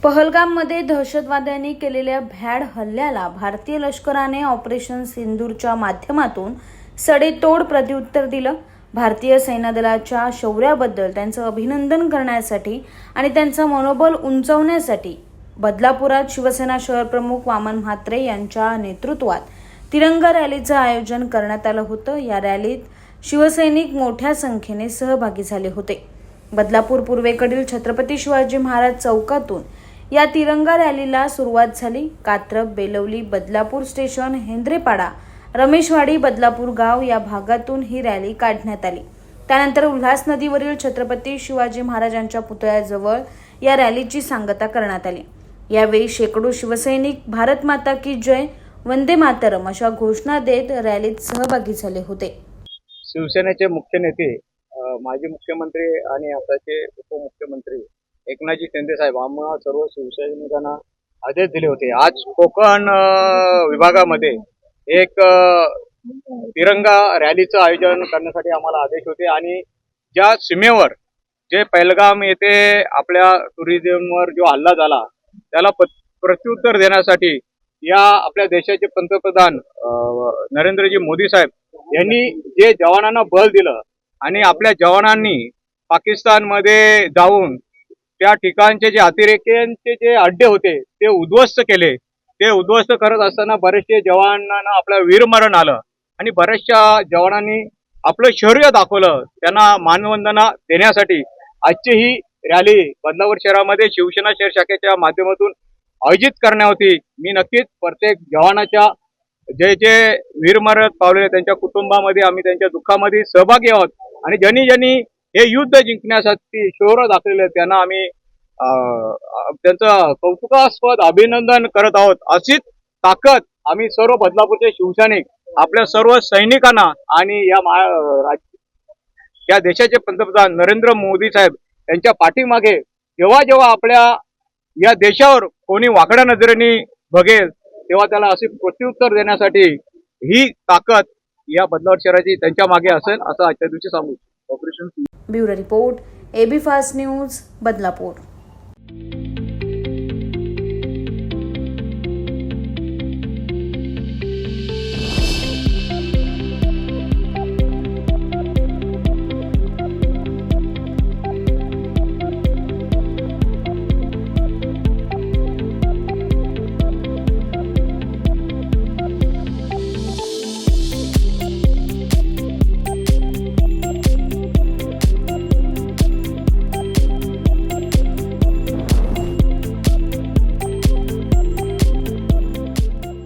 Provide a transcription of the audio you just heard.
पहलगाममध्ये दहशतवाद्यांनी केलेल्या भ्याड हल्ल्याला भारतीय लष्कराने ऑपरेशन सिंदूरच्या माध्यमातून सडेतोड प्रत्युत्तर दिलं। भारतीय सैन्यदलाच्या शौर्याबद्दल त्यांचं अभिनंदन करण्यासाठी आणि त्यांचं मनोबल उंचावण्यासाठी बदलापुरात शिवसेना शहर प्रमुख वामन म्हात्रे यांच्या नेतृत्वात तिरंगा रॅलीचं आयोजन करण्यात आलं होतं। या रॅलीत शिवसैनिक मोठ्या संख्येने सहभागी झाले होते। बदलापूर पूर्वेकडील छत्रपती शिवाजी महाराज चौकातून या तिरंगा रॅलीला सुरुवात झाली। कात्रप, बेलवली, बदलापूर स्टेशन, हेंद्रेपाडा, रमेशवाडी, बदलापूर गाव या भागातून ही रॅली काढण्यात आली। त्यानंतर उल्हास नदीवरील छत्रपती शिवाजी महाराजांच्या पुतळ्याजवळ या रॅलीची सांगता करण्यात आली। यावेळी शेकडो शिवसैनिक भारत माता की जय, वंदे मातरम अशा घोषणा देत रॅलीत सहभागी झाले होते। शिवसेनेचे मुख्य नेते, माजी मुख्यमंत्री आणि आताचे उपमुख्यमंत्री एकनाथजी शिंदे साहेब आम्हा सर्व शिवसैनिकांना आदेश दिले होते। आज कोकण विभागामध्ये एक तिरंगा रॅलीचं आयोजन करण्यासाठी आम्हाला आदेश होते आणि ज्या सीमेवर जे पहलगाम येथे आपल्या टुरिझमवर जो हल्ला झाला त्याला प्रत्युत्तर देण्यासाठी या आपल्या देशाचे पंतप्रधान नरेंद्रजी मोदी साहेब यांनी जे जवानांना बळ दिलं आणि आपल्या जवानांनी पाकिस्तानमध्ये जाऊन त्या ठिकाणचे जे अतिरेक्यांचे जे अड्डे होते ते उद्ध्वस्त केले। ते उद्ध्वस्त करत असताना बरेचसे जवानांना आपलं वीरमरण आलं आणि बऱ्याचशा जवानांनी आपलं शौर्य दाखवलं। त्यांना मानवंदना देण्यासाठी आजची ही रॅली बदलापूर शहरामध्ये शिवसेना शहर शाखेच्या माध्यमातून आयोजित करण्यात होती। मी नक्कीच प्रत्येक जवानाच्या जे जे वीरमरण पावले त्यांच्या कुटुंबामध्ये आम्ही त्यांच्या दुःखामध्ये सहभागी आहोत आणि ज्यांनी हे युद्ध जिंकण्यासाठी शौर्य दाखवले त्यांना आम्ही त्यांचं कौतुकास्पद अभिनंदन करत आहोत। अशीच ताकद आम्ही सर्व बदलापूरचे शिवसैनिक आपल्या सर्व सैनिकांना आणि या देशाचे पंतप्रधान नरेंद्र मोदी साहेब यांच्या पाठीमागे जेव्हा आपल्या या देशावर कोणी वाकड्या नजरेने बघेल तेव्हा त्याला असे प्रत्युत्तर देण्यासाठी ही ताकद या बदलापूर शहराची त्यांच्या मागे असेल असं आजच्या दिवशी सांगू। Operation bureau report, AB fast news, Badlapur.